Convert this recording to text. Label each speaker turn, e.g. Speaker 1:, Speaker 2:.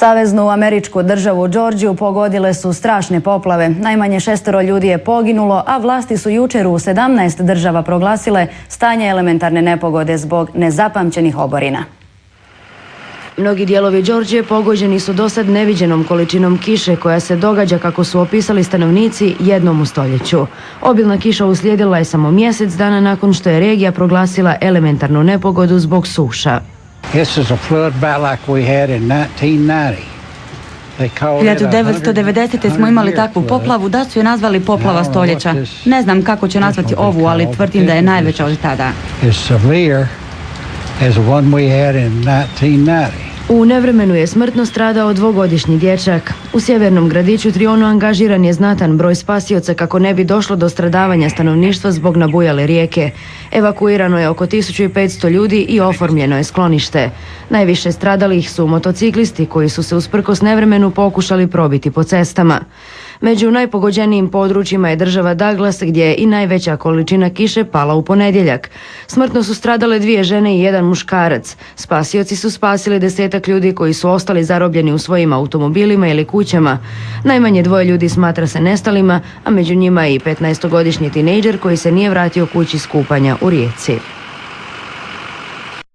Speaker 1: Saveznu američku državu Džordžiju pogodile su strašne poplave. Najmanje 6 ljudi je poginulo, a vlasti su jučer u 17 država proglasile stanje elementarne nepogode zbog nezapamćenih oborina. Mnogi dijelovi Džordžije pogođeni su dosad neviđenom količinom kiše koja se događa, kako su opisali stanovnici, jednom u stoljeću. Obilna kiša uslijedila je samo mjesec dana nakon što je regija proglasila elementarnu nepogodu zbog suša.
Speaker 2: This is a flood about like we had in 1990.
Speaker 3: 1990. smo imali takvu poplavu da su je nazvali poplava stoljeća. Ne znam kako će nazvati ovu, ali tvrdim da je najveća od tada.
Speaker 1: U nevremenu je smrtno stradao 2-godišnji dječak. U sjevernom gradiću Trionu angažiran je znatan broj spasioca kako ne bi došlo do stradavanja stanovništva zbog nabujale rijeke. Evakuirano je oko 1500 ljudi i oformljeno je sklonište. Najviše stradalih su motociklisti koji su se usprkos nevremenu pokušali probiti po cestama. Među najpogođenijim područjima je država Douglas, gdje je i najveća količina kiše pala u ponedjeljak. Smrtno su stradale 2 žene i 1 muškarac. Spasioci su spasili 10-ak ljudi koji su ostali zarobljeni u svojim automobilima ili kućama. Najmanje 2 ljudi smatra se nestalima, a među njima je i 15-godišnji tinejdžer koji se nije vratio kući s kupanja u rijeci.